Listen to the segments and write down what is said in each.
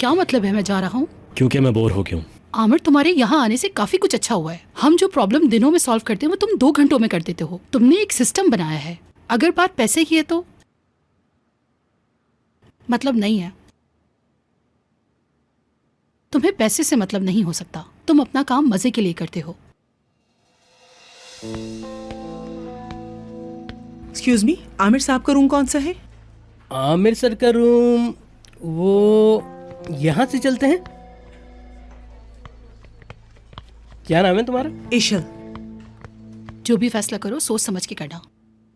क्या मतलब है मैं जा रहा हूँ? क्योंकि मैं बोर हो गया हूँ। आमिर, तुम्हारे यहाँ आने से काफी कुछ अच्छा हुआ है। हम जो प्रॉब्लम दिनों में सॉल्व करते हैं वो तुम 2 घंटों में कर देते हो। तुमने एक सिस्टम बनाया है। अगर बात पैसे की है तो मतलब नहीं है। तुम्हें पैसे से मतलब नहीं हो सकता। तुम अपना काम मजे के लिए करते हो। एक्सक्यूज मी, आमिर साहब का रूम कौन सा है? आमिर सर का रूम वो यहाँ से चलते हैं। क्या नाम है तुम्हारा? इशल। जो भी फैसला करो सोच समझ के करना।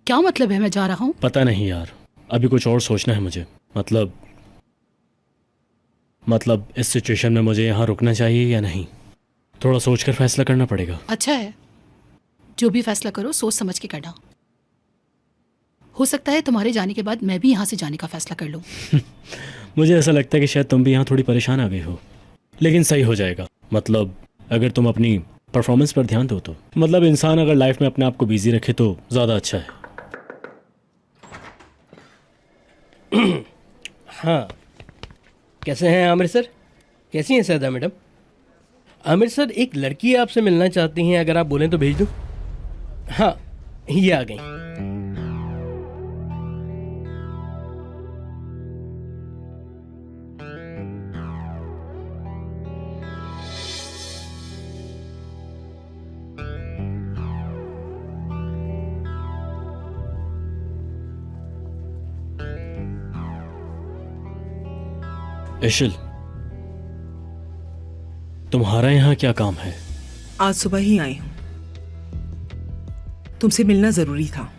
क्या मतलब है मैं जा रहा हूँ? पता नहीं यार, अभी कुछ और सोचना है मुझे। मतलब इस सिचुएशन में मुझे यहाँ रुकना चाहिए या नहीं, थोड़ा सोचकर फैसला करना पड़ेगा। अच्छा है, जो भी फैसला करो सोच समझ के करना। हो सकता है तुम्हारे जाने के बाद मैं भी यहाँ से जाने का फैसला कर लूँ। मुझे ऐसा लगता है कि शायद तुम भी यहाँ थोड़ी परेशान आ गई हो, लेकिन सही हो जाएगा। मतलब अगर तुम अपनी परफॉर्मेंस पर ध्यान दो तो। मतलब इंसान अगर लाइफ में अपने आप को बिजी रखे तो ज़्यादा अच्छा है। हाँ, कैसे हैं आमिर सर? कैसी हैं सैदा मैडम? आमिर सर, एक लड़की आपसे मिलना चाहती हैं, अगर आप बोलें तो भेज दूं? हाँ, ये आ गई। इशल, तुम्हारा यहाँ क्या काम है? आज सुबह ही आई हूँ, तुमसे मिलना जरूरी था।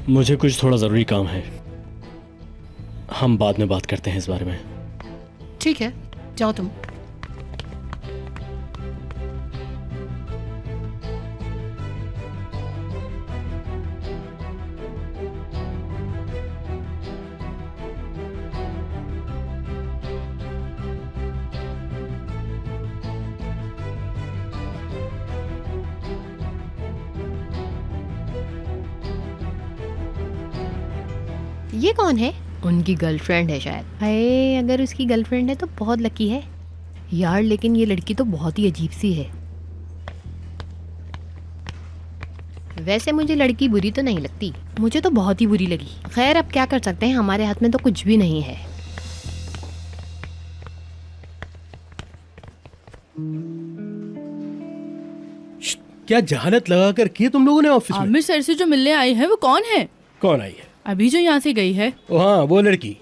मुझे कुछ थोड़ा ज़रूरी काम है, हम बाद में बात करते हैं इस बारे में। ठीक है, जाओ तुम। ये कौन है? उनकी गर्लफ्रेंड है शायद। अरे अगर उसकी गर्लफ्रेंड है तो बहुत लकी है यार, लेकिन ये लड़की तो बहुत ही अजीब सी है। वैसे मुझे लड़की बुरी तो नहीं लगती, मुझे तो बहुत ही बुरी लगी। खैर अब क्या कर सकते हैं, हमारे हाथ में तो कुछ भी नहीं है। क्या जहालत लगा कर किए तुम लोगों ने ऑफिस में? आमिर सर से जो मिलने आई है वो कौन है? कौन आई है? अभी जो यहाँ से गई है। ओ हाँ, वो लड़की।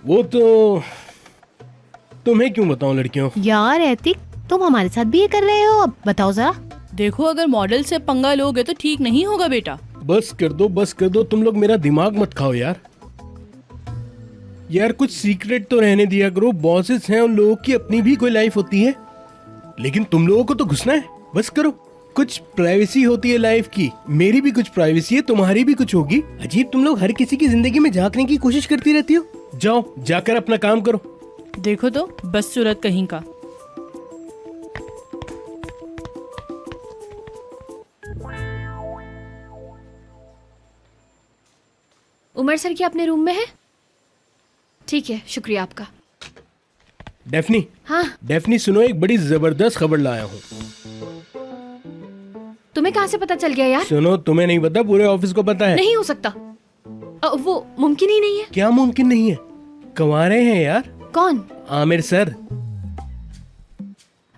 वो तो तुम्हें क्यों बताऊं लड़कियों? यार ऐतिक, तुम हमारे साथ भी ये कर रहे हो? अब बताओ जरा। देखो, अगर मॉडल से पंगा लोगे तो ठीक नहीं होगा बेटा। बस कर दो, बस कर दो, तुम लोग मेरा दिमाग मत खाओ यार। यार कुछ सीक्रेट तो रहने दिया करो। बॉसेस हैं, उन लोगों की अपनी भी कोई लाइफ होती है, लेकिन तुम लोगों को तो घुसना है। बस करो, कुछ प्राइवेसी होती है लाइफ की। मेरी भी कुछ प्राइवेसी है, तुम्हारी भी कुछ होगी। अजीब, तुम लोग हर किसी की जिंदगी में झांकने की कोशिश करती रहती हो। जाओ, जाकर अपना काम करो। देखो तो बस सूरत कहीं का। उमर सर क्या अपने रूम में है? ठीक है, शुक्रिया आपका। डेफनी। हाँ, डेफनी सुनो, एक बड़ी जबरदस्त खबर लाया हूँ। तुम्हें कहाँ से पता चल गया यार? सुनो, तुम्हें नहीं पता, पूरे ऑफिस को पता है। नहीं हो सकता, वो मुमकिन ही नहीं है। क्या मुमकिन नहीं है? कमा रहे हैं यार। कौन? आमिर सर।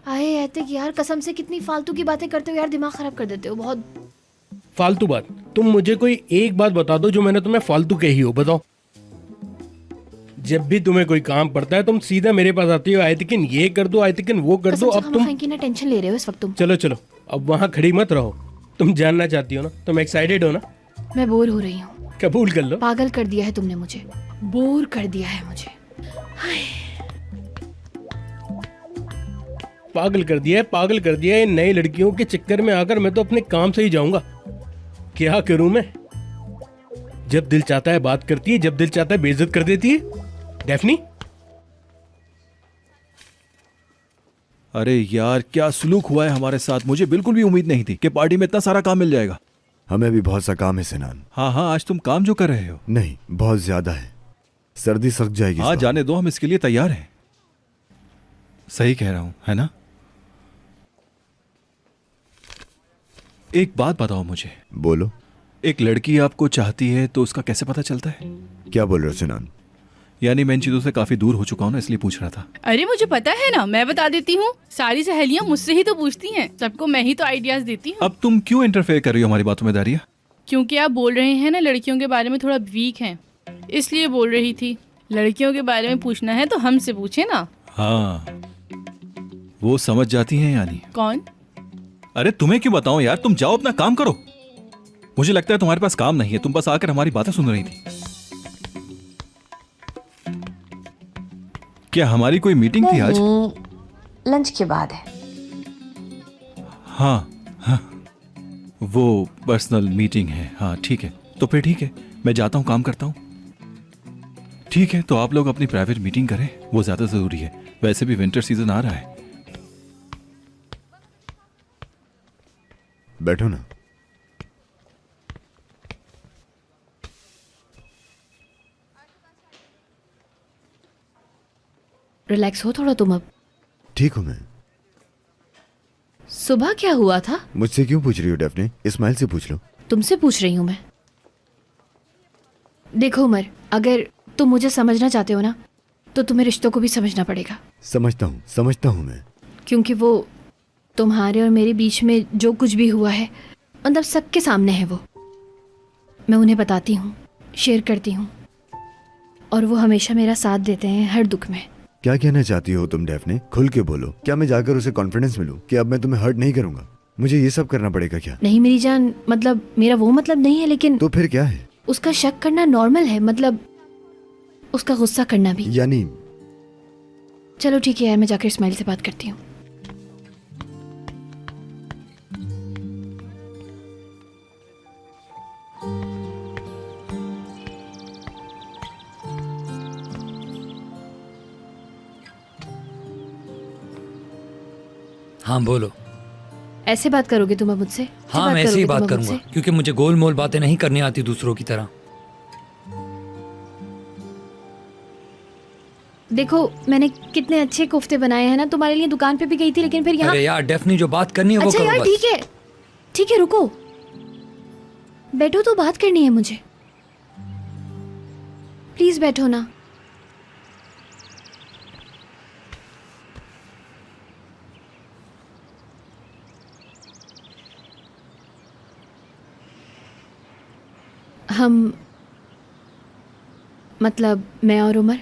आए ऐतिक यार, कसम से कितनी फालतू की बातें करते हो यार, दिमाग खराब कर देते हो बहुत। फालतू बात? तुम मुझे कोई एक बात बता दो जो मैंने तुम्हें फालतू कही हो, बताओ। जब भी तुम्हें कोई काम पड़ता है तुम सीधा मेरे पास आती हो, आयतिकिन ये कर दो, आयतिकिन वो कर दो। अब तुम की ना टेंशन ले रहे हो इस वक्त तुम। चलो चलो, अब वहाँ खड़ी मत रहो। तुम जानना चाहती हो ना, तुम एक्साइटेड हो ना? मैं बोर हो रही हूँ। कबूल कर लो। पागल कर दिया है तुमने मुझे, बोर कर दिया है मुझे। पागल कर दिया है, पागल कर दिया है। इन नई लड़कियों के चक्कर में आकर मैं तो अपने काम से ही जाऊंगा। क्या करूं मैं? जब दिल चाहता है बात करती है, जब दिल चाहता है बेइज्जत कर देती है। डेफनी, अरे यार, क्या सलूक हुआ है हमारे साथ। मुझे बिल्कुल भी उम्मीद नहीं थी कि पार्टी में इतना सारा काम मिल जाएगा। हमें भी बहुत सा काम है सिनान। हाँ हाँ, आज तुम काम जो कर रहे हो। नहीं, बहुत ज्यादा है। सर्दी सक जाएगी इस हाँ, बार। जाने दो, हम इसके लिए तैयार हैं। सही कह रहा हूं, है ना? एक बात बताओ मुझे, बोलो। एक लड़की आपको चाहती है तो उसका कैसे पता चलता है? क्या बोल रहे हो सिनान? यानी मैं इन चीजों से काफी दूर हो चुका हूं ना, इसलिए पूछ रहा था। अरे मुझे पता है ना, मैं बता देती हूँ। सारी सहेलियाँ मुझसे ही तो पूछती हैं, सबको मैं ही तो आइडियाज देती हूँ। अब तुम क्यों इंटरफेयर कर रही हो हमारी बातों में, दारिया? क्योंकि आप बोल रहे हैं ना लड़कियों के बारे में थोड़ा वीक हैं, इसलिए बोल रही थी। लड़कियों के बारे में पूछना है तो हमसे पूछे ना। हाँ, वो समझ जाती हैं यानी। कौन? अरे तुम्हें क्यों बताऊं यार, तुम जाओ अपना काम करो। मुझे लगता है तुम्हारे पास काम नहीं है, तुम बस आकर हमारी बातें सुन रही थी। क्या हमारी कोई मीटिंग थी आज? लंच के बाद है। हाँ हाँ, वो पर्सनल मीटिंग है। हाँ ठीक है, तो फिर ठीक है, मैं जाता हूँ, काम करता हूँ। ठीक है, तो आप लोग अपनी प्राइवेट मीटिंग करें, वो ज्यादा जरूरी है। वैसे भी विंटर सीजन आ रहा है। बैठो ना। रिलैक्स हो थोड़ा तुम अब। ठीक हूं मैं। सुबह क्या हुआ था? मुझसे क्यों पूछ रही हो डेफनी? इस्माइल से पूछ लो। तुमसे पूछ रही हूँ मैं। देखो उमर, अगर तुम मुझे समझना चाहते हो ना, तो तुम्हें रिश्तों को भी समझना पड़ेगा। समझता हूँ मैं। क्योंकि वो तुम्हारे और मेरे बीच में जो कुछ भी हुआ है, मतलब सबके सामने है वो। मैं उन्हें बताती हूँ, शेयर करती हूँ, और वो हमेशा मेरा साथ देते हैं हर दुख में। क्या कहना चाहती हो तुम डेफनी? खुल के बोलो। क्या मैं जाकर उसे कॉन्फिडेंस मिलूं कि अब मैं तुम्हें हर्ट नहीं करूंगा? मुझे ये सब करना पड़ेगा क्या? नहीं मेरी जान, मतलब मेरा वो मतलब नहीं है, लेकिन तो फिर क्या है? उसका शक करना नॉर्मल है, मतलब उसका गुस्सा करना भी। यानी चलो ठीक है यार, मैं जाकर इस्माइल से बात करती हूँ। हाँ बोलो। ऐसे बात करोगे तुम अब मुझसे? हाँ मैं ऐसे ही बात करोगे तुम अब करूंगा, मुझसे? क्योंकि मुझे गोल मोल बातें नहीं करनी आती दूसरों की तरह। देखो मैंने कितने अच्छे कोफ्ते बनाए हैं ना, तुम्हारे लिए दुकान पे भी गई थी, लेकिन फिर यहाँ। अरे यार डेफनी, जो बात करनी है वो अच्छा करो यार, बस। ठीक है रुको, बैठो, तो बात करनी है मुझे। प्लीज बैठो ना। हम, मतलब मैं और उमर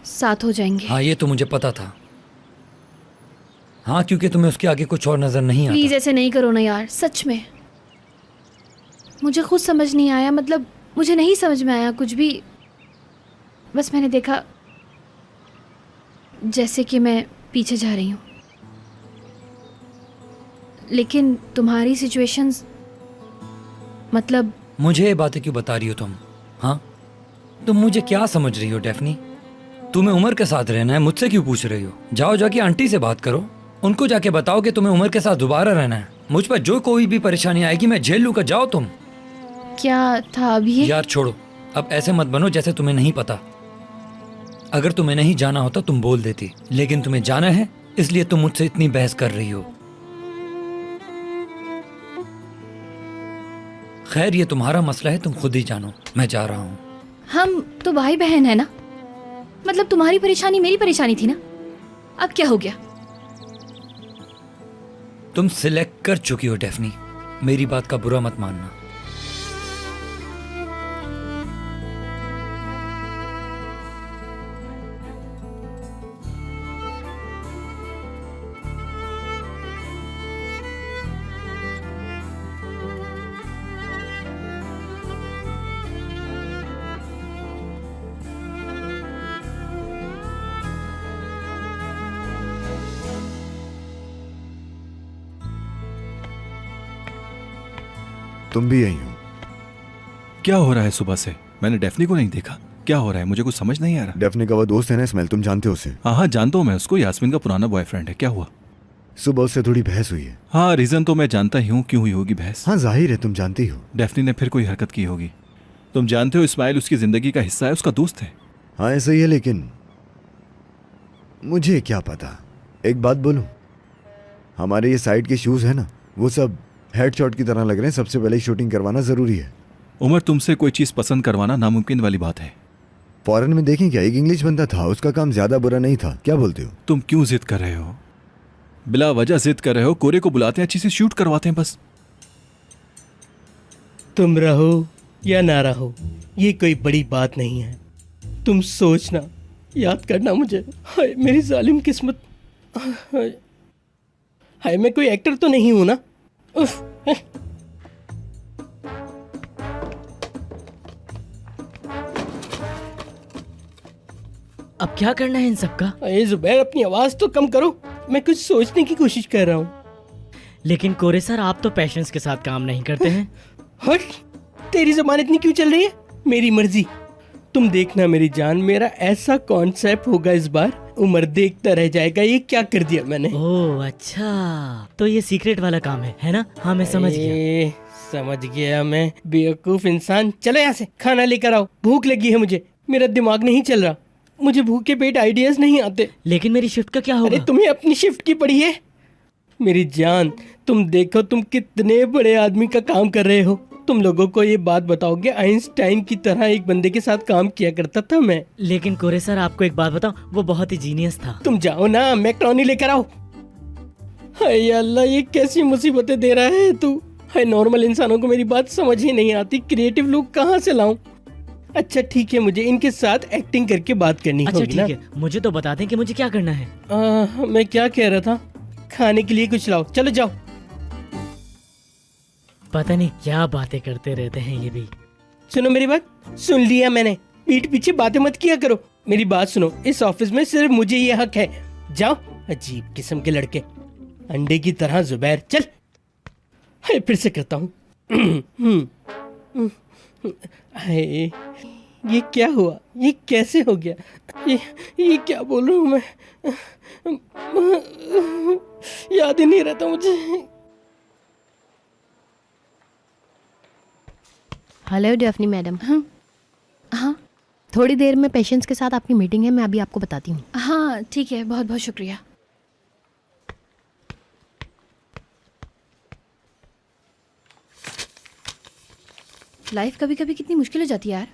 साथ हो जाएंगे। हाँ ये तो मुझे पता था। हाँ, क्योंकि तुम्हें उसके आगे कुछ और नजर नहीं आता। प्लीज ऐसे नहीं करो ना यार, सच में मुझे खुद समझ नहीं आया, मतलब मुझे नहीं समझ में आया कुछ भी। बस मैंने देखा जैसे कि मैं पीछे जा रही हूँ, लेकिन तुम्हारी सिचुएशंस, मतलब मुझे ये बातें क्यों बता रही हो तुम? हाँ, तुम मुझे क्या समझ रही हो डेफनी? तुम्हें उमर के साथ रहना है, मुझसे क्यों पूछ रही हो? जाओ जाके आंटी से बात करो, उनको जाके बताओ कि तुम्हें उमर के साथ दोबारा रहना है। मुझ पर जो कोई भी परेशानी आएगी मैं झेल लूंगा। जाओ तुम। क्या था अभी ये? यार छोड़ो, अब ऐसे मत बनो जैसे तुम्हें नहीं पता। अगर तुम्हें नहीं जाना होता तुम बोल देती, लेकिन तुम्हें जाना है, इसलिए तुम मुझसे इतनी बहस कर रही हो। खैर ये तुम्हारा मसला है, तुम खुद ही जानो। मैं जा रहा हूँ। हम तो भाई बहन है ना, मतलब तुम्हारी परेशानी मेरी परेशानी थी ना, अब क्या हो गया? तुम सिलेक्ट कर चुकी हो डेफनी, मेरी बात का बुरा मत मानना। तुम भी यही हो? क्या हो रहा है सुबह से? मैंने डेफनी को नहीं देखा। क्या हो रहा है? मुझे कुछ समझ नहीं आ रहा। डेफने का वो दोस्त है ना स्मेल, तुम जानते हो उसे? हाँ हाँ जानता हूँ मैं उसको, यास्मीन का पुराना बॉयफ्रेंड है। क्या हुआ? सुबह उससे थोड़ी बहस हुई है। हाँ रीजन तो मैं जानता ही हूँ, क्यों हुई होगी बहस। हाँ जाहिर है तुम जानती हो। डेफनी ने फिर कोई हरकत की होगी। तुम जानते हो इस्माइल उसकी जिंदगी का हिस्सा है, उसका दोस्त है। हाँ ऐसा ही है, लेकिन मुझे क्या पता। एक बात बोलूं, हमारे ये साइड के शूज है ना, वो सब हेडशॉट की तरह लग रहे हैं। सबसे पहले ही शूटिंग करवाना जरूरी है। उमर तुमसे कोई चीज पसंद करवाना नामुमकिन वाली बात है। फॉरेन में देखें क्या, एक इंग्लिश बंदा था, उसका काम ज्यादा बुरा नहीं था। क्या बोलते हो? तुम क्यों जिद कर रहे हो? बिला वजह जिद कर रहे हो। कोरे को बुलाते हैं, अच्छी से शूट करवाते हैं बस। तुम रहो या ना रहो ये कोई बड़ी बात नहीं है। तुम सोचना, याद करना मुझे। हाय मेरी जालिम किस्मत। हाय हाय, मैं कोई एक्टर तो नहीं हूं ना? उफ। अब क्या करना है इन सबका? अरे जुबैर अपनी आवाज तो कम करो, मैं कुछ सोचने की कोशिश कर रहा हूँ। लेकिन कोरे सर आप तो पैशंस के साथ काम नहीं करते हैं। हट, तेरी जबान इतनी क्यों चल रही है? मेरी मर्जी। तुम देखना मेरी जान, मेरा ऐसा कॉन्सेप्ट होगा इस बार, उमर देखता रह जाएगा ये क्या कर दिया मैंने। ओह अच्छा, तो ये सीक्रेट वाला काम है ना? हाँ मैं समझ गया। समझ गया मैं, बेवकूफ इंसान। चलो यहाँ से, खाना लेकर आओ, भूख लगी है मुझे। मेरा दिमाग नहीं चल रहा, मुझे भूखे पेट आइडियाज नहीं आते। लेकिन मेरी शिफ्ट का क्या होगा? अरे तुम्हें अपनी शिफ्ट की पड़ी है? मेरी जान तुम देखो, तुम कितने बड़े आदमी का काम कर रहे हो। तुम लोगों को ये बात बताओगे, आइंस्टाइन की तरह एक बंदे के साथ काम किया करता था मैं। लेकिन कोरे सर आपको एक बात बताऊं, वो बहुत ही जीनियस था। तुम जाओ ना, मैक्रोनी लेकर आओ। हाय अल्लाह, ये कैसी मुसीबतें दे रहा है तू। हाय, नॉर्मल इंसानों को मेरी बात समझ ही नहीं आती, क्रिएटिव लोग कहाँ से लाऊं? अच्छा ठीक है, मुझे इनके साथ एक्टिंग करके बात करनी अच्छा होगी ना। ठीक है, मुझे तो बता दें कि मुझे क्या करना है। मैं क्या कह रहा था, खाने के लिए कुछ लाओ। चलो जाओ। पता नहीं क्या बातें करते रहते हैं ये भी। सुनो मेरी बात, सुन लिया मैंने। पीठ पीछे बातें मत किया करो। मेरी बात सुनो, इस ऑफिस में सिर्फ मुझे ये हक है। जाओ। अजीब किस्म के लड़के, अंडे की तरह। जुबैर चल। हाय, फिर से करता हूँ। हाय, ये क्या हुआ? ये कैसे हो गया? ये क्या बोल रहा हूँ मैं? याद ही नहीं रहता मुझे। Hello Daphne madam. हाँ, थोड़ी देर में पेशेंट्स के साथ आपकी मीटिंग है, मैं अभी आपको बताती हूँ। हाँ ठीक है, बहुत बहुत शुक्रिया। लाइफ कभी कभी कितनी मुश्किल हो जाती है यार।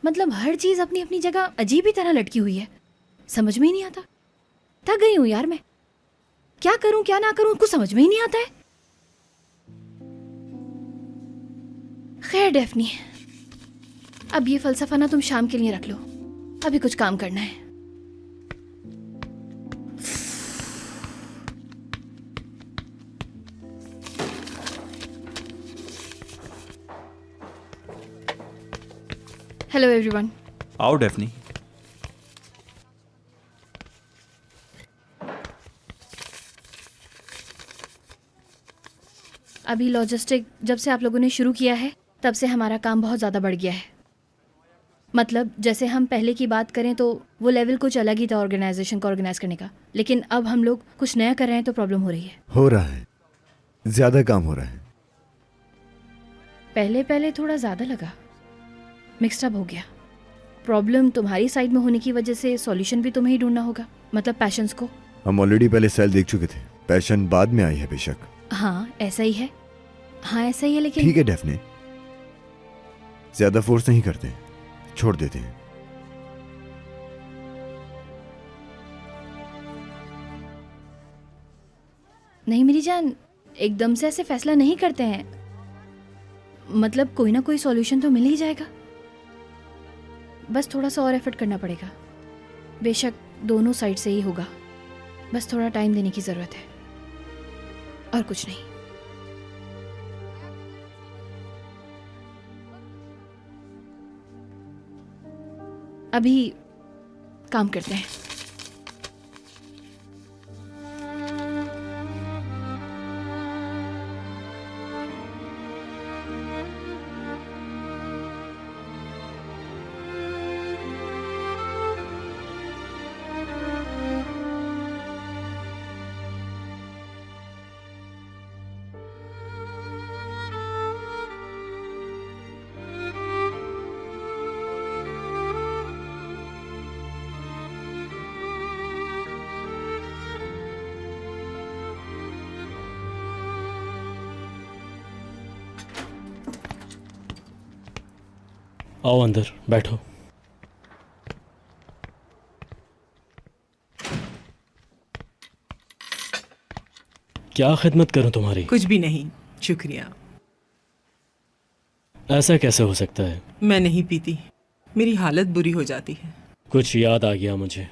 मतलब हर चीज़ अपनी अपनी जगह अजीब ही तरह लटकी हुई है, समझ में ही नहीं आता। थक गई हूँ यार मैं, क्या करूँ क्या ना करूँ कुछ समझ में ही नहीं आता है। खैर डेफनी, अब ये फलसफा ना तुम शाम के लिए रख लो, अभी कुछ काम करना है। Hello everyone. आओ डेफनी। अभी लॉजिस्टिक जब से आप लोगों ने शुरू किया है तब से हमारा काम बहुत ज़्यादा बढ़ गया है। मतलब जैसे हम पहले की बात करें तो वो लेवल कुछ अलग ही था ऑर्गेनाइजेशन को ऑर्गेनाइज करने का, लेकिन अब हम लोग कुछ नया कर रहे हैं तो प्रॉब्लम हो रही है। हो रहा है, ज्यादा काम हो रहा है। पहले पहले थोड़ा ज़्यादा लगा, मिक्सड अप हो गया। प्रॉब्लम तुम्हारी साइड में होने की वजह से सॉल्यूशन भी तुम्हें ही ढूंढना होगा, मतलब पैशंस को। हम ऑलरेडी पहले सेल देख चुके थे, पैशन बाद में आई है बेशक। हाँ ऐसा ही है, हाँ ऐसा ही है, लेकिन ठीक है डेफने, ज्यादा फोर्स नहीं करते, छोड़ देते हैं। नहीं मेरी जान, एकदम से ऐसे फैसला नहीं करते हैं। मतलब कोई ना कोई सॉल्यूशन तो मिल ही जाएगा, बस थोड़ा सा और एफर्ट करना पड़ेगा। बेशक दोनों साइड से ही होगा, बस थोड़ा टाइम देने की ज़रूरत है और कुछ नहीं। अभी काम करते हैं। आओ अंदर बैठो। क्या खिदमत करूं तुम्हारी? कुछ भी नहीं, शुक्रिया। ऐसा कैसे हो सकता है? मैं नहीं पीती, मेरी हालत बुरी हो जाती है। कुछ याद आ गया मुझे।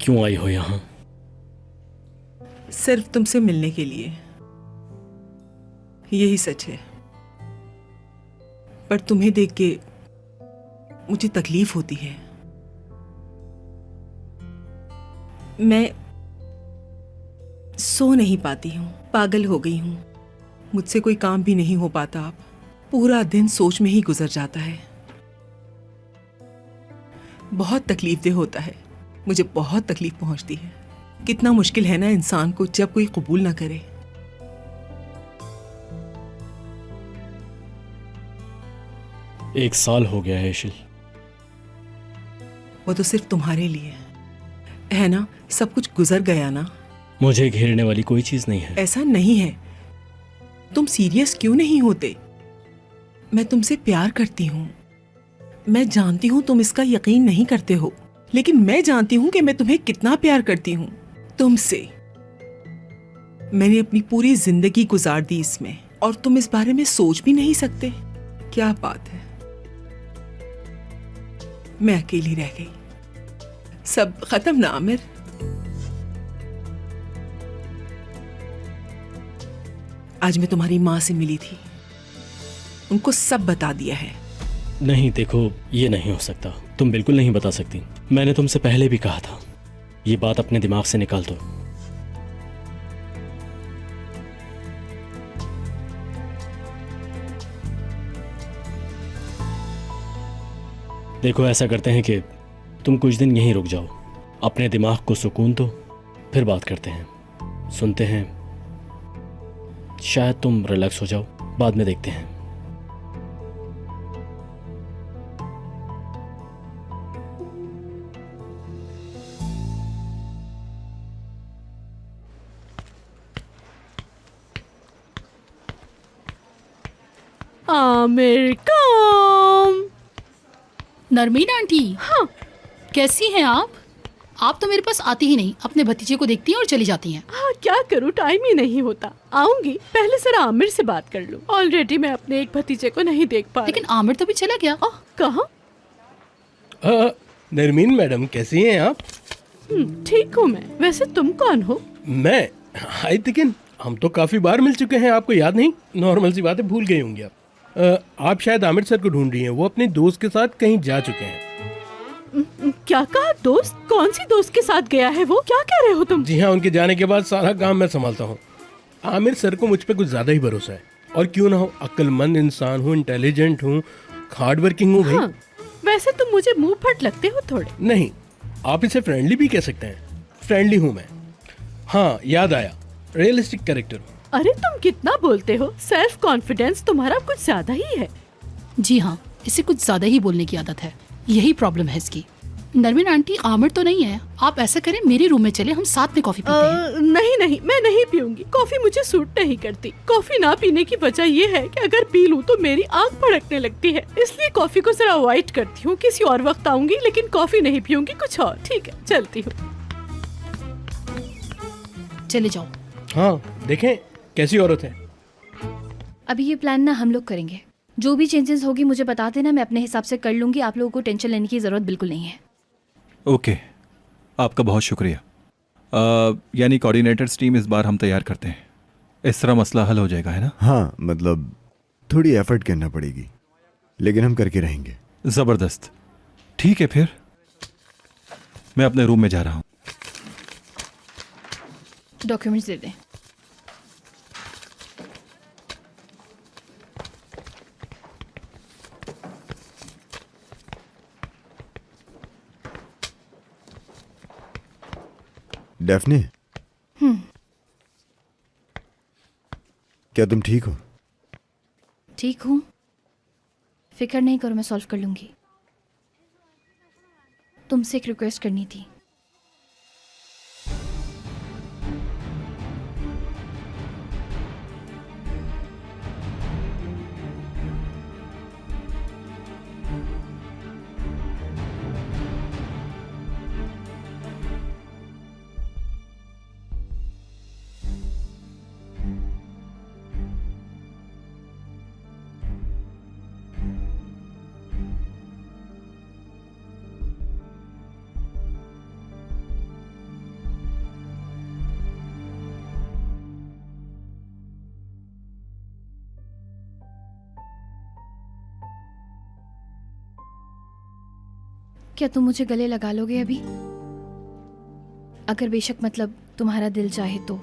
क्यों आई हो यहां? सिर्फ तुमसे मिलने के लिए, यही सच है। पर तुम्हें देख के मुझे तकलीफ होती है। मैं सो नहीं पाती हूँ, पागल हो गई हूँ। मुझसे कोई काम भी नहीं हो पाता। अब पूरा दिन सोच में ही गुजर जाता है। बहुत तकलीफदेह होता है, मुझे बहुत तकलीफ पहुंचती है। कितना मुश्किल है ना इंसान को जब कोई कबूल ना करे। एक साल हो गया है इशिल। वो तो सिर्फ तुम्हारे लिए है ना, सब कुछ गुजर गया ना। मुझे घेरने वाली कोई चीज नहीं है। ऐसा नहीं है। तुम सीरियस क्यों नहीं होते? मैं तुमसे प्यार करती हूँ। मैं जानती हूँ तुम इसका यकीन नहीं करते हो, लेकिन मैं जानती हूँ कि मैं तुम्हें कितना प्यार करती हूँ। तुमसे मैंने अपनी पूरी जिंदगी गुजार दी इसमें, और तुम इस बारे में सोच भी नहीं सकते। क्या बात है। मैं अकेली रह गई। सब खत्म ना आमिर। आज मैं तुम्हारी माँ से मिली थी, उनको सब बता दिया है। नहीं देखो, ये नहीं हो सकता। तुम बिल्कुल नहीं बता सकती। मैंने तुमसे पहले भी कहा था, ये बात अपने दिमाग से निकाल दो। देखो ऐसा करते हैं कि तुम कुछ दिन यहीं रुक जाओ, अपने दिमाग को सुकून दो, फिर बात करते हैं, सुनते हैं। शायद तुम रिलैक्स हो जाओ, बाद में देखते हैं। आमिर कम। नरमीन आंटी, हाँ, कैसी हैं आप? आप तो मेरे पास आती ही नहीं, अपने भतीजे को देखती हैं और चली जाती हैं। हाँ क्या करूँ, टाइम ही नहीं होता। आऊंगी, पहले जरा आमिर से बात कर लूँ। ऑलरेडी मैं अपने एक भतीजे को नहीं देख पा लेकिन आमिर तो भी चला गया। कहाँ? नरमीन मैडम कैसी हैं आप? ठीक हूँ मैं। वैसे तुम कौन हो? मैं हाय लेकिन हम तो काफी बार मिल चुके हैं, आपको याद नहीं? नॉर्मल सी बात है, भूल गई होंगी आप। आप शायद आमिर सर को ढूंढ रही हैं, वो अपने दोस्त के साथ कहीं जा चुके हैं। क्या कहा? दोस्त? कौन सी दोस्त के साथ गया है वो? क्या कह रहे हो तुम? जी हाँ, उनके जाने के बाद सारा काम मैं संभालता हूँ। आमिर सर को मुझ पे कुछ ज्यादा ही भरोसा है। और क्यों ना हो, अक्लमंद इंसान हूँ, इंटेलिजेंट हूँ, हार्ड वर्किंग हूँ भाई। हाँ, वैसे तुम मुझे मुंह फट लगते हो थोड़े। नहीं, आप इसे फ्रेंडली भी कह सकते हैं। फ्रेंडली हूँ मैं। हाँ याद आया, रियलिस्टिक कैरेक्टर हूँ। अरे तुम कितना बोलते हो। सेल्फ कॉन्फिडेंस तुम्हारा कुछ ज्यादा ही है। जी हाँ, इसे कुछ ज्यादा ही बोलने की आदत है, यही प्रॉब्लम है इसकी। नरमीन आंटी, आमिर तो नहीं है। आप ऐसा करें, मेरे रूम में चले, हम साथ में कॉफी पीते हैं। नहीं नहीं, मैं नहीं पीऊंगी। कॉफी मुझे सूट नहीं करती। कॉफी ना पीने की वजह ये है कि अगर पी लूं तो मेरी आंख भड़कने लगती है, इसलिए कॉफी को जरा अवॉइड करती हूँ। किसी और वक्त आऊंगी, लेकिन कॉफी नहीं पीऊंगी, कुछ और। ठीक है, चलती हूँ। चले जाओ। हाँ देखें कैसी औरत है। अभी ये प्लान ना हम लोग करेंगे। जो भी चेंजेस होगी मुझे बता देना, मैं अपने हिसाब से कर लूंगी। आप लोगों को टेंशन लेने की जरूरत बिल्कुल नहीं है। ओके, आपका बहुत शुक्रिया। यानी कोऑर्डिनेटर्स टीम इस बार हम तैयार करते हैं। इस तरह मसला हल हो जाएगा, है ना? हाँ मतलब थोड़ी एफर्ट करना पड़ेगी, लेकिन हम करके रहेंगे। ज़बरदस्त। ठीक है, फिर मैं अपने रूम में जा रहा हूँ। डॉक्यूमेंट्स दे दें। डेफने, क्या तुम ठीक हो? ठीक हूँ, फिक्र नहीं करो, मैं सॉल्व कर लूंगी। तुमसे एक रिक्वेस्ट करनी थी। क्या तुम मुझे गले लगा लोगे अभी? अगर बेशक मतलब तुम्हारा दिल चाहे तो।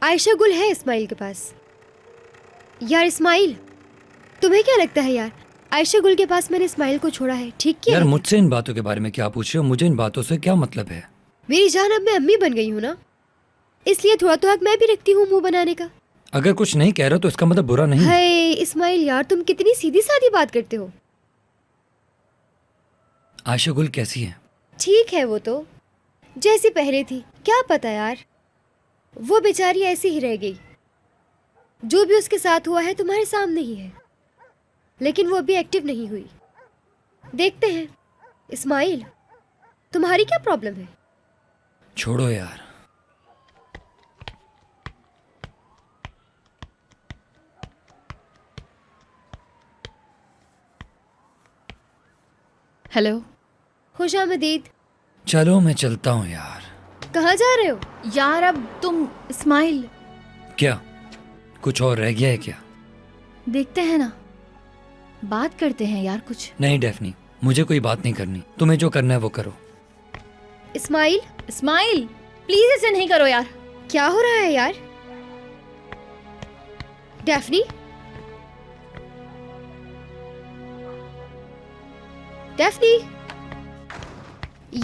आयशा गुल है इस्माइल के पास। यार इस्माइल, तुम्हें क्या लगता है यार, आयशा गुल के पास मैंने इस्माइल को छोड़ा है, ठीक किया यार है? मुझसे इन बातों के बारे में क्या पूछ रहे हो? मुझे इन बातों से क्या मतलब है? मेरी जान, अब मैं अम्मी बन गई हूँ ना, इसलिए थोड़ा तो हक मैं भी रखती हूँ मुंह बनाने का। अगर कुछ नहीं कह रहे हो तो इसका मतलब बुरा नहीं है। हाय इस्माइल यार, तुम कितनी सीधी सादी बात करते हो। आयशा गुल कैसी है? ठीक है वो तो, जैसी पहले थी। क्या पता यार, वो बेचारी ऐसी ही रह गई। जो भी उसके साथ हुआ है तुम्हारे सामने ही है, लेकिन वो अभी एक्टिव नहीं हुई। देखते हैं। इस्माइल, तुम्हारी क्या प्रॉब्लम है? छोड़ो यार। हेलो। खुशामदीद। चलो मैं चलता हूँ यार। कहाँ जा रहे हो? यार अब तुम इस्माइल। क्या कुछ और रह गया है क्या? देखते हैं ना, बात करते हैं यार कुछ। नहीं डेफनी, मुझे कोई बात नहीं करनी। तुम्हें जो करना है वो करो। इस्माइल, इस्माइल प्लीज ऐसे नहीं करो यार। क्या हो रहा है यार? डेफनी, डेफनी,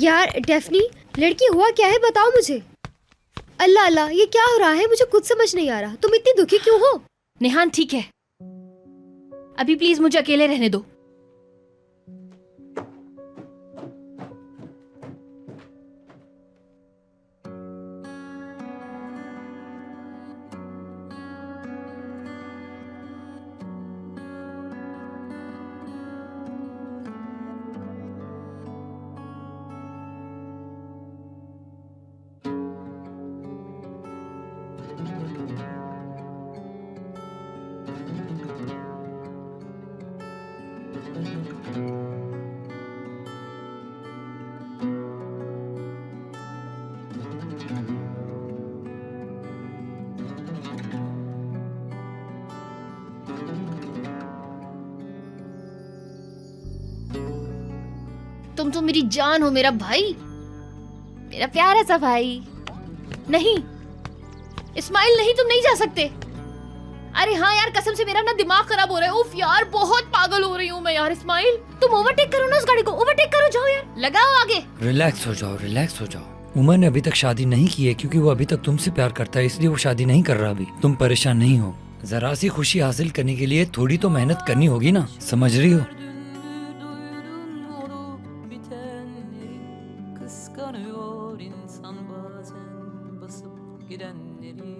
यार डेफनी, लड़की हुआ क्या है बताओ मुझे। अल्लाह अल्लाह, ये क्या हो रहा है? मुझे कुछ समझ नहीं आ रहा। तुम इतनी दुखी क्यों हो? नेहान ठीक है, अभी प्लीज मुझे अकेले रहने दो। तुम तो मेरी जान हो, मेरा भाई, मेरा प्यारा सा भाई। नहीं इस्माइल, नहीं, तुम नहीं जा सकते। अरे हाँ यार, कसम से मेरा ना दिमाग खराब हो रहा है। उफ यार, बहुत पागल हो रही हूँ मैं यार। इस्माइल तुम ओवरटेक करो ना उस गाड़ी को, ओवरटेक करो, जाओ यार, लगाओ आगे। रिलैक्स हो जाओ, रिलैक्स हो जाओ। उमर ने अभी तक शादी नहीं की है क्योंकि वो अभी तक तुमसे प्यार करता है, इसलिए वो शादी नहीं कर रहा अभी। तुम परेशान नहीं हो। जरा सी खुशी हासिल करने के लिए थोड़ी तो मेहनत करनी होगी ना, समझ रही हो? Kıskanıyor insan bazen basıp gidenleri.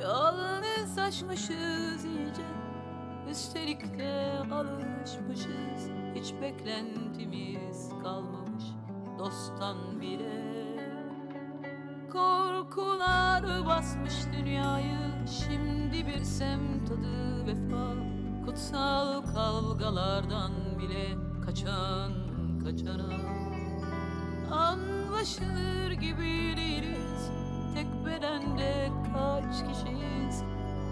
Yalnız aşmışız iyice Üstelik de alışmışız, hiç beklentimiz kalmamış dosttan bile. Korkular basmış dünyayı, şimdi bir semt adı vefa. Kutsal kavgalardan bile kaçan kaçana. Anlaşılır gibi değiliz, tek bedende kaç kişiyiz.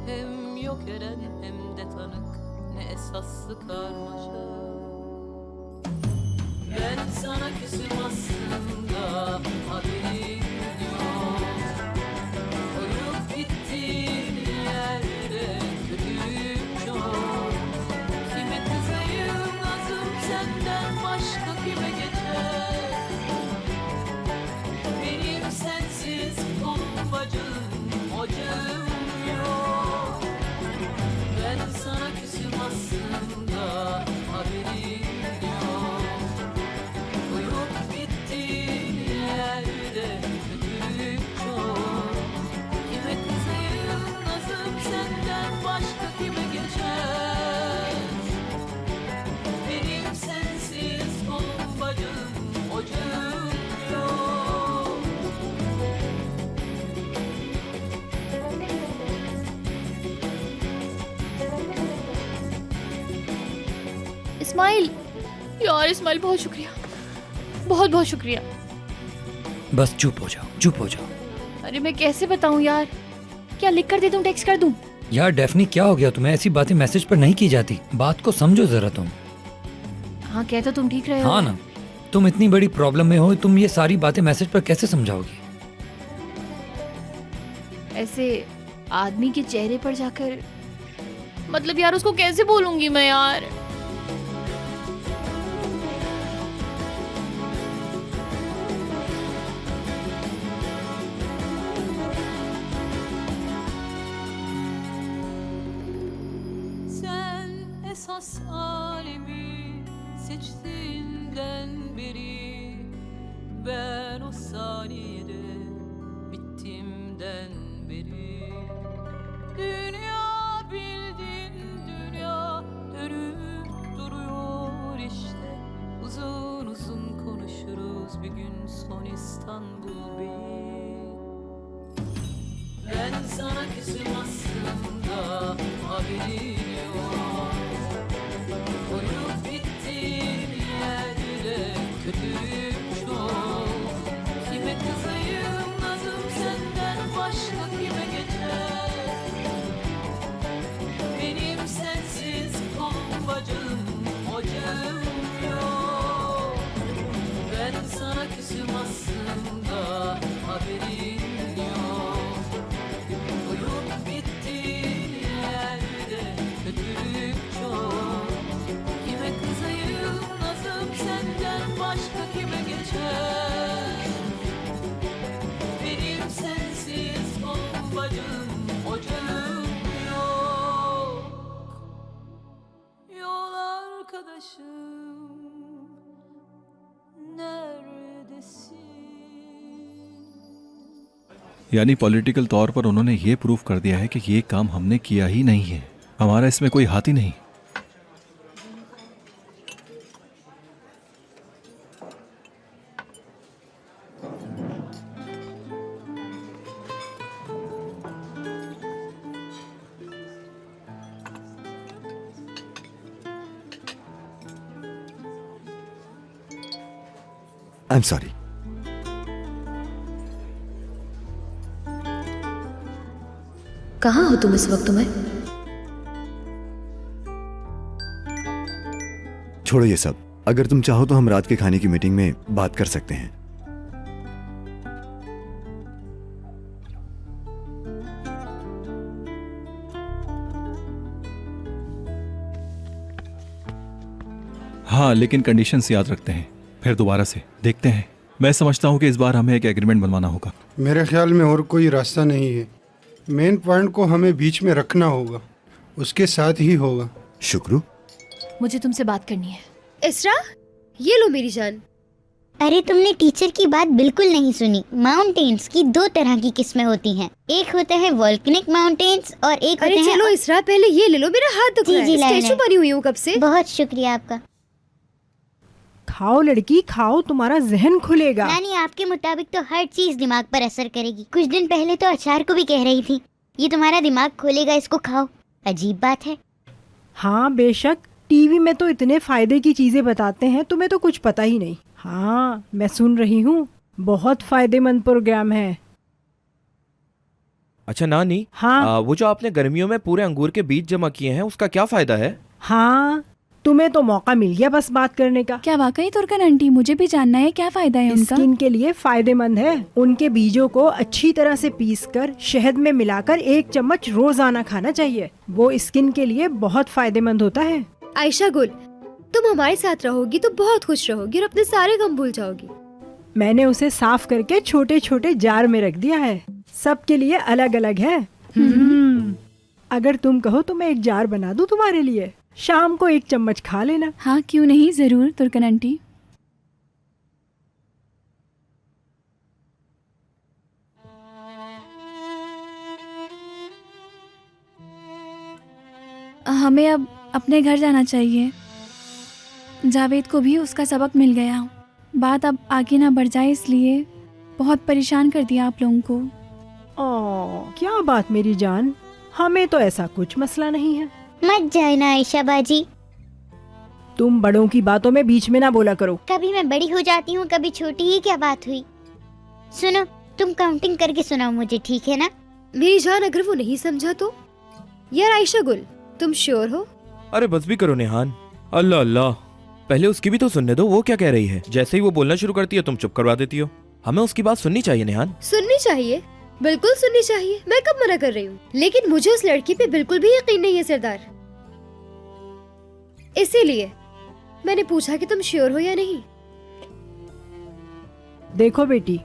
Hem yok eden hem de tanık, ne esaslı karmaşa. Ben sana küsüm aslında, haberin yok. Koyup gittiğin yerde kötülük çok. Kime kızayım nazım senden başka kime geçer? Benim sensiz kolum bacım, ocağım yok. Ben sana küsüm aslında, haberin yok. Koyup gittiğin yerde kötülük çok. Kime kızayım nazım senden başka kime geçer? Benim sensiz kolum bacım, ocağım yok. Ismail, यार इस्माइल बहुत शुक्रिया, बहुत बहुत शुक्रिया। बस चुप हो जाओ, चुप हो जाओ। अरे मैं कैसे बताऊं यार, क्या लिख कर दे दूं, टेक्स्ट कर दूं? यार डेफनी क्या हो गया तुम्हें? ऐसी बातें मैसेज पर नहीं की जाती, बात को समझो जरा तुम। हाँ कह तो तुम ठीक रहे हो। हाँ ना, तुम इतनी बड़ी प्रॉब्लम में हो, तुम ये सारी बातें मैसेज पर कैसे समझाओगी? ऐसे आदमी के चेहरे पर जाकर, मतलब यार उसको कैसे बोलूंगी मैं यार? Sen esas alemi seçtiğinden beri, ben o saniyede bittiğimden beri. Dünya bildin dünya dönüp duruyor işte. Uzun uzun konuşuruz bir gün, son İstanbul Bey. Ben sana küsüm aslında, haberin yok. Koyup gittiğin yerde kötülük çok. Kime kızayım nazım senden başka kime geçer? Benim sensiz kolum bacım, ocağım yok. Ben sana küsüm aslında, haberin yok. Koyup gittiğin yerde kötülük çok. Kime kızayım nazım senden başka kime geçer? Benim sensiz kolum bacım, ocağım yok. Yol arkadaşım, neredesin? यानी political तौर पर उन्होंने ये prove कर दिया है कि ये काम हमने किया ही नहीं है, हमारा इसमें कोई हाथ ही नहीं। I am sorry. कहाँ हो तुम इस वक्त में? छोड़ो ये सब, अगर तुम चाहो तो हम रात के खाने की मीटिंग में बात कर सकते हैं। हाँ, लेकिन कंडीशंस याद रखते हैं, फिर दोबारा से देखते हैं। मैं समझता हूँ कि इस बार हमें एक एग्रीमेंट बनवाना होगा। मेरे ख्याल में और कोई रास्ता नहीं है। मेन पॉइंट को हमें बीच में रखना होगा, उसके साथ ही होगा। शुक्रू, मुझे तुमसे बात करनी है। इसरा, ये लो मेरी जान। अरे तुमने टीचर की बात बिल्कुल नहीं सुनी। माउंटेन्स की 2 तरह की किस्में होती हैं। एक होता है वोल्केनिक माउंटेन्स और एक अरे होते हैं। चलो इसरा, पहले ये ले लो, मेरा हाथ दुख रहा है। लाना स्टैचू है। बनी हुई हूँ कब से। बहुत शुक्रिया आपका। खाओ लड़की खाओ, तुम्हारा जहन खुलेगा। नानी आपके मुताबिक तो हर चीज दिमाग पर असर करेगी। कुछ दिन पहले तो अचार को भी कह रही थी ये तुम्हारा दिमाग खोलेगा, इसको खाओ। अजीब बात है। हाँ बेशक, टीवी में तो इतने फायदे की चीजें बताते हैं, तुम्हें तो कुछ पता ही नहीं। हाँ मैं सुन रही हूँ, बहुत फायदेमंद प्रोग्राम है। अच्छा नानी, हाँ वो जो आपने गर्मियों में पूरे अंगूर के बीज जमा किए हैं उसका क्या फायदा है? हाँ, तुम्हें तो मौका मिल गया बस बात करने का। क्या वाकई तुर्कन आंटी? मुझे भी जानना है क्या फायदा है उनका। स्किन के लिए फायदेमंद है। उनके बीजों को अच्छी तरह से पीसकर शहद में मिलाकर 1 चम्मच रोजाना खाना चाहिए। वो स्किन के लिए बहुत फायदेमंद होता है। आयशा गुल, तुम हमारे साथ रहोगी तो बहुत खुश रहोगी और अपने सारे गम भूल जाओगी। मैंने उसे साफ करके छोटे छोटे जार में रख दिया है, सबके लिए अलग अलग है। अगर तुम कहो तो मैं एक जार बना दूं तुम्हारे लिए, शाम को 1 चम्मच खा लेना। हाँ क्यों नहीं, जरूर तुर्कन आंटी। हमें अब अपने घर जाना चाहिए। जावेद को भी उसका सबक मिल गया। बात अब आगे ना बढ़ जाए, इसलिए बहुत परेशान कर दिया आप लोगों को। क्या बात मेरी जान, हमें तो ऐसा कुछ मसला नहीं है। मत जाए ना आयशा बाजी। तुम बड़ों की बातों में बीच में ना बोला करो। कभी मैं बड़ी हो जाती हूँ, कभी छोटी, ही क्या बात हुई। सुनो, तुम काउंटिंग करके सुनाओ मुझे, ठीक है ना? मेरी जान, अगर वो नहीं समझा तो। यार आयशा गुल, तुम श्योर हो? अरे बस भी करो नेहान। अल्लाह अल्लाह, पहले उसकी भी तो सुनने दो, वो क्या कह रही है। जैसे ही वो बोलना शुरू करती है तुम चुप करवा देती हो। हमें उसकी बात सुननी चाहिए नेहान। सुननी चाहिए, बिल्कुल सुननी चाहिए। मैं कब मना कर रही हूँ, लेकिन मुझे उस लड़की पे बिल्कुल भी यकीन नहीं है सरदार। इसीलिए मैंने पूछा कि तुम श्योर हो या नहीं। देखो बेटी,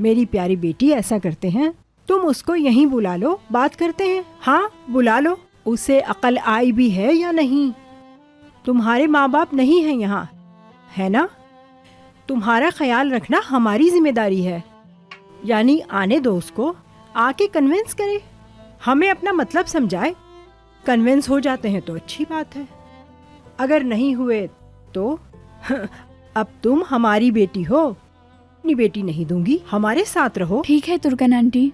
मेरी प्यारी बेटी, ऐसा करते हैं, तुम उसको यहीं बुला लो, बात करते हैं। हाँ बुला लो, उसे अकल आई भी है या नहीं। तुम्हारे माँ बाप नहीं हैं यहाँ, है ना? तुम्हारा ख्याल रखना हमारी जिम्मेदारी है। यानी आने दो उसको, आके कन्विंस करे, हमें अपना मतलब समझाए। कन्विंस हो जाते हैं तो अच्छी बात है, अगर नहीं हुए तो अब तुम हमारी बेटी हो, अपनी बेटी नहीं दूंगी, हमारे साथ रहो। ठीक है तुर्कन आंटी,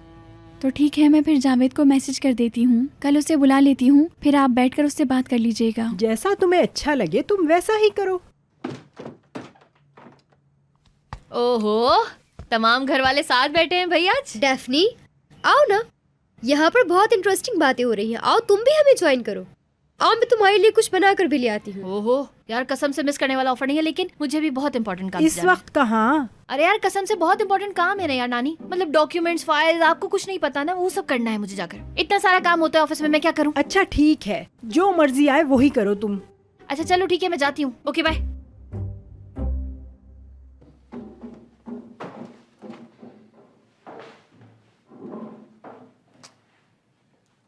तो ठीक है, मैं फिर जावेद को मैसेज कर देती हूँ, कल उसे बुला लेती हूँ, फिर आप बैठकर उससे बात कर लीजिएगा। जैसा तुम्हें अच्छा लगे तुम वैसा ही करो। ओहो, तमाम घर वाले साथ बैठे हैं भैया आज। डेफनी आओ ना, यहाँ पर बहुत इंटरेस्टिंग बातें हो रही हैं। आओ तुम भी हमें ज्वाइन करो। आओ, मैं तुम्हारे लिए कुछ बना कर भी ले आती हूँ। ओहो यार, कसम से मिस करने वाला ऑफर नहीं है, लेकिन मुझे भी बहुत इंपॉर्टेंट काम इस वक्त कहाँ? अरे यार कसम से बहुत इंपॉर्टेंट काम है ना यार नानी, मतलब डॉक्यूमेंट्स, फाइल्स, आपको कुछ नहीं पता ना, वो सब करना है मुझे जाकर। इतना सारा काम होता है ऑफिस में, मैं क्या करूँ? अच्छा ठीक है, जो मर्जी आए वही करो तुम। अच्छा चलो ठीक है, मैं जाती हूँ। Okay bye.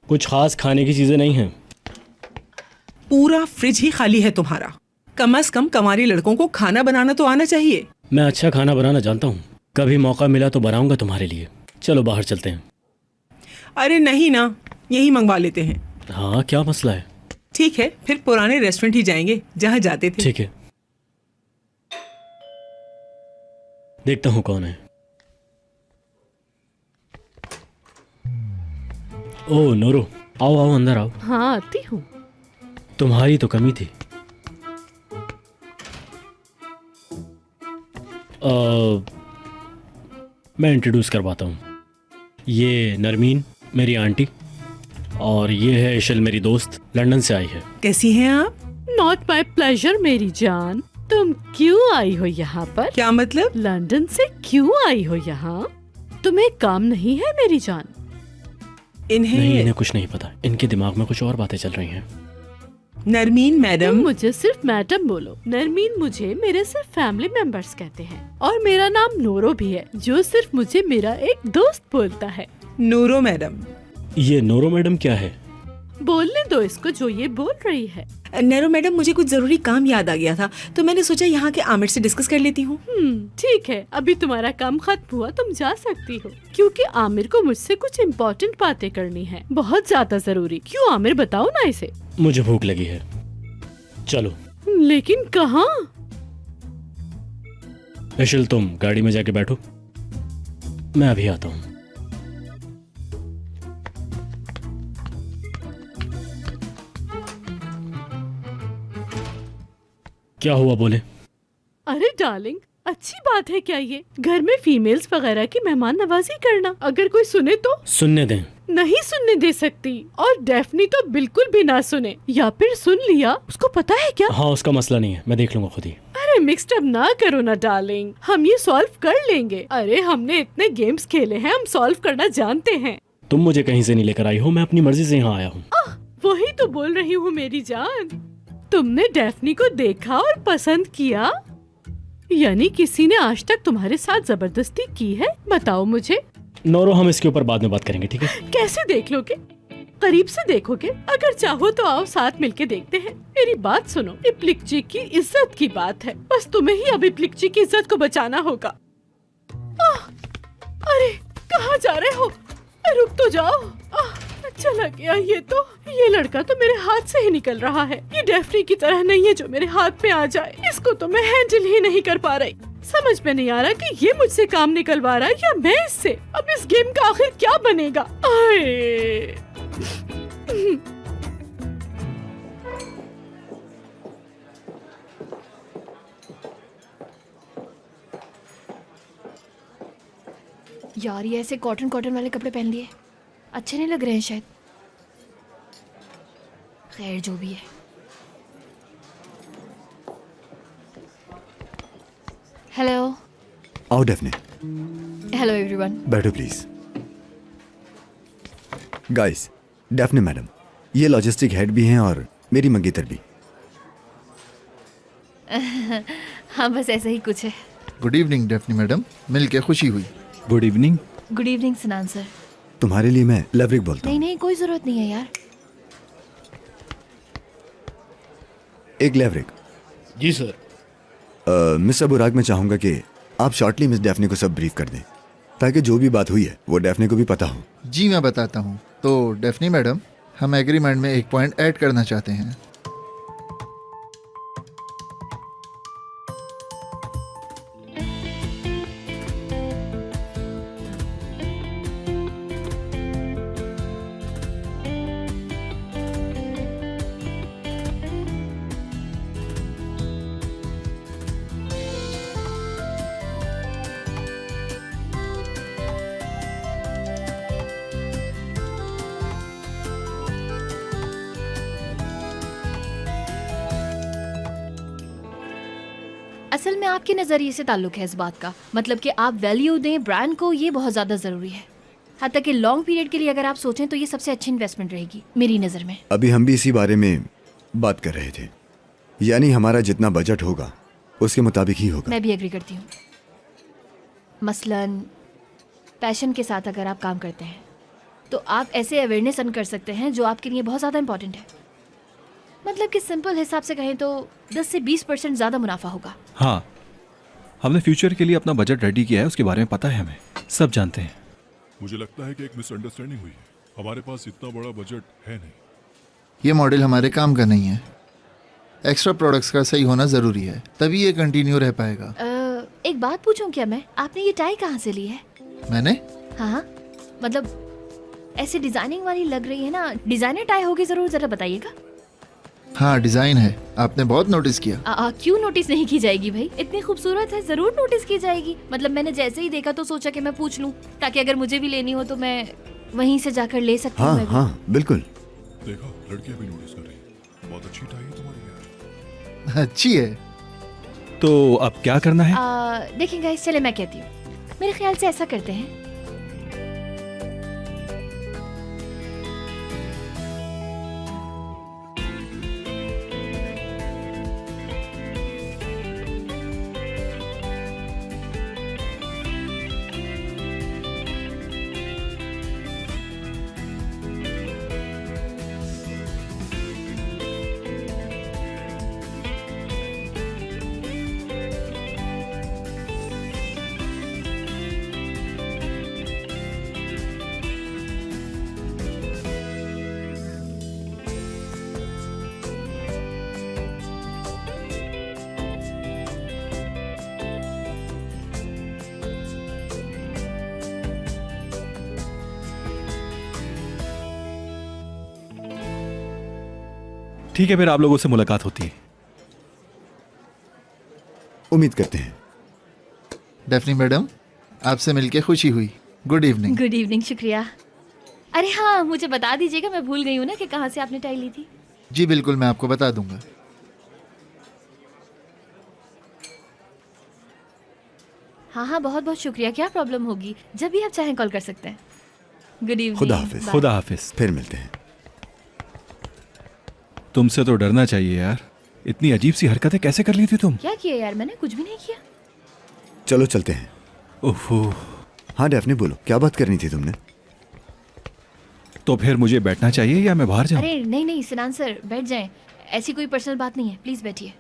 कुछ खास खाने की चीजें नहीं हैं। पूरा फ्रिज ही खाली है तुम्हारा। कम से कम कमारी लड़कों को खाना बनाना तो आना चाहिए। मैं अच्छा खाना बनाना जानता हूँ, कभी मौका मिला तो बनाऊंगा तुम्हारे लिए। चलो बाहर चलते हैं। अरे नहीं ना, यही मंगवा लेते हैं। हाँ क्या मसला है? ठीक है, फिर पुराने रेस्टोरेंट ही जाएंगे जहाँ जाते थे। ठीक है, देखता हूँ कौन है। ओह नूरो, आओ आओ अंदर आओ। हाँ आती हूँ। तुम्हारी तो कमी थी। मैं इंट्रोड्यूस करवाता हूँ, ये नरमीन मेरी आंटी, और ये है इशल मेरी दोस्त, लंदन से आई है। कैसी हैं आप? नॉट माई प्लेजर मेरी जान। तुम क्यों आई हो यहाँ पर? क्या मतलब? लंदन से क्यों आई हो यहाँ? तुम्हें काम नहीं है मेरी जान? नहीं, इन्हें कुछ नहीं पता, इनके दिमाग में कुछ और बातें चल रही हैं। नरमीन मैडम। मुझे सिर्फ मैडम बोलो। नरमीन मुझे मेरे सिर्फ फैमिली मेंबर्स कहते हैं, और मेरा नाम नूरो भी है, जो सिर्फ मुझे मेरा एक दोस्त बोलता है। Neuro madam. ये नूरो मैडम क्या है? बोलने दो इसको जो ये बोल रही है। नैरो मैडम, मुझे कुछ जरूरी काम याद आ गया था, तो मैंने सोचा यहाँ के आमिर से डिस्कस कर लेती हूँ। ठीक है, अभी तुम्हारा काम खत्म हुआ, तुम जा सकती हो, क्योंकि आमिर को मुझसे कुछ इम्पोर्टेंट बातें करनी है, बहुत ज्यादा जरूरी। क्यों आमिर, बताओ ना इसे। मुझे भूख लगी है, चलो। लेकिन कहाँ? इशिल, तुम गाड़ी में जाके बैठो, मैं अभी आता हूँ। क्या हुआ, बोले? अरे डार्लिंग, अच्छी बात है क्या ये, घर में फीमेल्स वगैरह की मेहमान नवाजी करना। अगर कोई सुने तो? सुनने दें। नहीं सुनने दे सकती, और डेफनी तो बिल्कुल भी ना सुने, या फिर सुन लिया, उसको पता है क्या? हाँ, उसका मसला नहीं है, मैं देख लूंगा खुद ही। अरे मिक्स्ड अप ना करो ना डार्लिंग, हम ये सॉल्व कर लेंगे। अरे हमने इतने गेम्स खेले हैं, हम सॉल्व करना जानते हैं। तुम मुझे कहीं से नहीं लेकर आई हो, मैं अपनी मर्जी से यहाँ आया हूँ। वही तो बोल रही हूँ मेरी जान, तुमने डेफनी को देखा और पसंद किया, यानी किसी ने आज तक तुम्हारे साथ जबरदस्ती की है? बताओ मुझे। नोरो, हम इसके ऊपर बाद में बात करेंगे, ठीक है? कैसे देख लोगे? करीब से देखोगे? अगर चाहो तो आओ साथ मिलके देखते हैं। मेरी बात सुनो, इप्लिकची की इज्जत की बात है, बस तुम्हें ही अब इप्लिकची की इज्जत को बचाना होगा। अरे कहाँ जा रहे हो? रुक तो जाओ। चला गया ये लड़का तो मेरे हाथ से ही निकल रहा है। ये डेफनी की तरह नहीं है जो मेरे हाथ में आ जाए, इसको तो मैं हैंडल ही नहीं कर पा रही। समझ में नहीं आ रहा कि ये मुझसे काम निकलवा रहा है या मैं इससे। अब इस गेम का आखिर क्या बनेगा? आए। यार ये ऐसे कॉटन कॉटन वाले कपड़े पहन लिए, अच्छे नहीं लग रहे हैं शायद। खैर जो भी है। हेलो। आओ डेफने। Hello everyone. बैठो प्लीज। गाइस, डेफने मैडम, ये लॉजिस्टिक हेड भी हैं और मेरी मंगेतर भी। हाँ बस ऐसा ही कुछ है। गुड इवनिंग डेफनी मैडम, मिलके खुशी हुई। Good evening. गुड इवनिंग सनान सर। तुम्हारे लिए मैं लेवरिक बोलता हूँ। नहीं कोई जरूरत नहीं है यार। एक लेवरिक। जी सर। मिस अबुराग, मैं चाहूंगा कि आप शॉर्टली मिस डेफने को सब ब्रीफ कर दें, ताकि जो भी बात हुई है वो डेफने को भी पता हो। जी मैं बताता हूँ। तो डेफनी मैडम, हम एग्रीमेंट में एक पॉइंट ऐड करना चाहते हैं। असल में आपके नज़रिए से ताल्लुक है इस बात का, मतलब कि आप वैल्यू दें ब्रांड को, ये बहुत ज़्यादा ज़रूरी है। हत्ता कि लॉन्ग पीरियड के लिए अगर आप सोचें तो ये सबसे अच्छी इन्वेस्टमेंट रहेगी मेरी नज़र में। अभी हम भी इसी बारे में बात कर रहे थे, यानी हमारा जितना बजट होगा उसके मुताबिक ही होगा। मैं भी एग्री करती हूँ। मसलन पैशन के साथ अगर आप काम करते हैं तो आप ऐसे अवेयरनेस अर्न कर सकते हैं जो आपके लिए बहुत ज़्यादा इंपॉर्टेंट है। मतलब कि सिंपल हिसाब से कहें तो 10 से 20% ज़्यादा मुनाफा होगा। हाँ, हमने फ्यूचर के लिए अपना बजट रेडी किया है, उसके बारे में पता है हमें, सब जानते हैं। मुझे लगता है कि एक मिसअंडरस्टैंडिंग हुई है, हमारे पास इतना बड़ा बजट है नहीं। ये मॉडल हमारे काम का नहीं है। एक्स्ट्रा प्रोडक्ट्स का सही होना ज़रूरी है, तभी ये कंटिन्यू रह पाएगा। एक बात पूछूं क्या मैं, आपने ये टाई कहाँ से ली है? मैंने? हाँ मतलब ऐसे डिजाइनिंग वाली लग रही है ना, डिजाइनर टाई होगी ज़रूर, ज़रा बताइएगा। हाँ डिज़ाइन है, आपने बहुत नोटिस किया। क्यों नोटिस नहीं की जाएगी भाई, इतनी खूबसूरत है, ज़रूर नोटिस की जाएगी। मतलब मैंने जैसे ही देखा तो सोचा कि मैं पूछ लूं, ताकि अगर मुझे भी लेनी हो तो मैं वहीं से जाकर ले सकती हूँ। हाँ हाँ बिल्कुल। देखा, लड़कियां भी नोटिस कर रही हैं। बहुत अच्छी टाई है तुम्हारी यार। अच्छी है। तो अब क्या करना है? देखिए गाइस, चले मैं कहती हूँ, मेरे ख्याल से ऐसा करते हैं, ठीक है, फिर आप लोगों से मुलाकात होती है। उम्मीद करते हैं। डेफनी मैडम, आपसे मिलके खुशी हुई। Good evening. गुड इवनिंग, शुक्रिया। अरे हाँ, मुझे बता दीजिएगा, मैं भूल गई हूँ ना कि कहाँ से आपने टाई ली थी। जी बिल्कुल, मैं आपको बता दूंगा। हाँ हाँ, बहुत बहुत शुक्रिया। क्या प्रॉब्लम होगी, जब भी आप चाहें कॉल कर सकते हैं। Good evening. खुदा हाफिज। बाय। खुदा हाफिज। फिर मिलते हैं। तुमसे तो डरना चाहिए यार, इतनी अजीब सी हरकतें कैसे कर ली थी तुम? क्या किया यार, मैंने कुछ भी नहीं किया। चलो चलते हैं। ओहो। हाँ डेफनी, बोलो क्या बात करनी थी तुमने? तो फिर मुझे बैठना चाहिए या मैं बाहर जाऊं? अरे नहीं नहीं सिनान सर, बैठ जाएं। ऐसी कोई पर्सनल बात नहीं है, प्लीज बैठिए।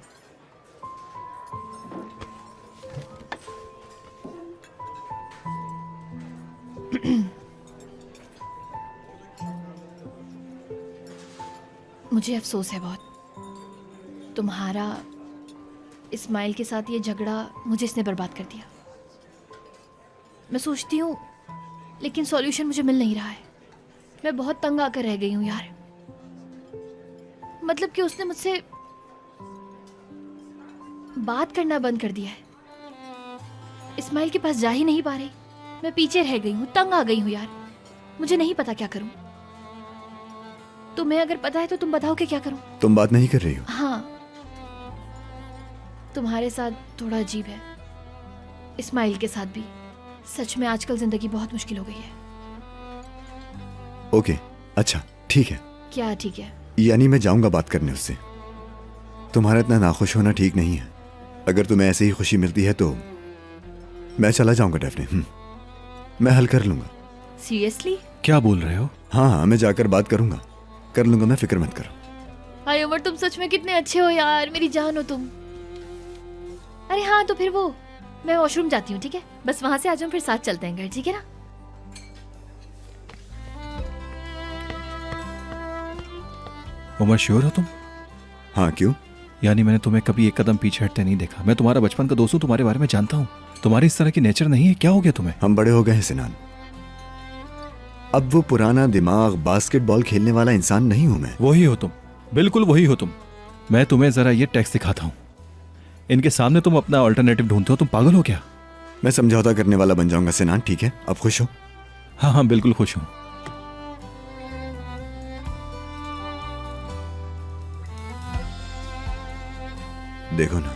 मुझे अफसोस है बहुत, तुम्हारा इस्माइल के साथ ये झगड़ा मुझे इसने बर्बाद कर दिया। मैं सोचती हूँ लेकिन सॉल्यूशन मुझे मिल नहीं रहा है। मैं बहुत तंग आकर रह गई हूँ यार। मतलब कि उसने मुझसे बात करना बंद कर दिया है। इस्माइल के पास जा ही नहीं पा रही। मैं पीछे रह गई हूँ, तंग आ गई हूँ यार। मुझे नहीं पता क्या करूँ। तुम्हें अगर पता है तो तुम बताओ कि क्या करूँ। तुम बात नहीं कर रही हो? हाँ, तुम्हारे साथ थोड़ा अजीब है, इस्माइल के साथ भी। सच में आजकल जिंदगी बहुत मुश्किल हो गई है। ओके, अच्छा ठीक है। क्या ठीक है? यानी मैं जाऊंगा बात करने उससे। तुम्हारा इतना नाखुश होना ठीक नहीं है। अगर तुम्हें ऐसे ही खुशी मिलती है तो मैं चला जाऊंगा डेफिनेटली। मैं हल कर लूंगा। सीरियसली? क्या बोल रहे हो? हाँ हाँ, मैं जाकर बात करूंगा, कर लूंगा मैं, फिक्र मत करो। हाय उमर, तुम सच में कितने अच्छे हो यार, मेरी जान हो तुम। अरे हाँ, तो फिर वो मैं वॉशरूम जाती हूँ, ठीक है? बस वहां से आ जाऊँ, फिर साथ चलते हैं घर, ठीक है ना? उमर, श्योर हो तुम? हाँ, क्यों? यानी मैंने तुम्हें कभी एक कदम पीछे हटते नहीं देखा। मैं तुम्हारा बचपन का दोस्त हूँ, तुम्हारे बारे में जानता हूँ। तुम्हारी इस तरह की नेचर नहीं है। क्या हो गया तुम्हें? हम बड़े हो गए हैं सिनान। अब वो पुराना दिमाग, बास्केटबॉल खेलने वाला इंसान नहीं हूं मैं। वही हो तुम, बिल्कुल वही हो तुम। मैं तुम्हें जरा ये टेक्स्ट दिखाता हूँ। इनके सामने तुम अपना ऑल्टरनेटिव ढूंढते हो। तुम पागल हो क्या? मैं समझौता करने वाला बन जाऊंगा सिनान, ठीक है? अब खुश हो? हाँ हाँ, बिल्कुल खुश हूँ। देखो ना,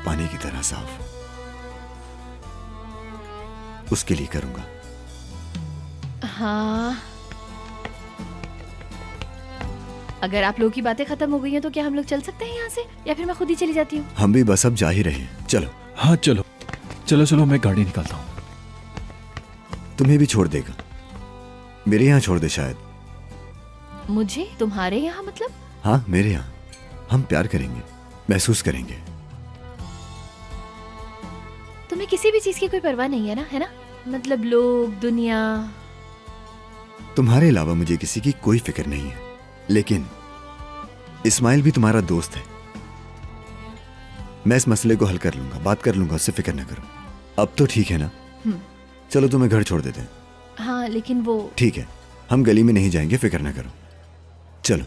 पानी की तरह साफ। उसके लिए करूंगा। हाँ, अगर आप लोगों की बातें खत्म हो गई हैं तो क्या हम लोग चल सकते हैं यहाँ से, या फिर मैं खुद ही चली जाती हूँ? हम भी बस अब जा ही रहे हैं। चलो। हाँ चलो चलो चलो, मैं गाड़ी निकालता हूँ। तुम्हें भी छोड़ देगा। मेरे यहाँ छोड़ दे शायद। मुझे तुम्हारे यहाँ मतलब? हाँ, मेरे यहाँ। हम प्यार करेंगे, महसूस करेंगे। तुम्हें किसी भी चीज की कोई परवाह नहीं है ना, है ना? मतलब लोग, दुनिया। तुम्हारे अलावा मुझे किसी की कोई फिक्र नहीं है। लेकिन इस्माइल भी तुम्हारा दोस्त है। मैं इस मसले को हल कर लूंगा, बात कर लूंगा उससे, फिक्र न करो। अब तो ठीक है ना? चलो तुम्हें घर छोड़ देते हैं। हाँ लेकिन वो ठीक है, हम गली में नहीं जाएंगे, फिक्र न करो। चलो।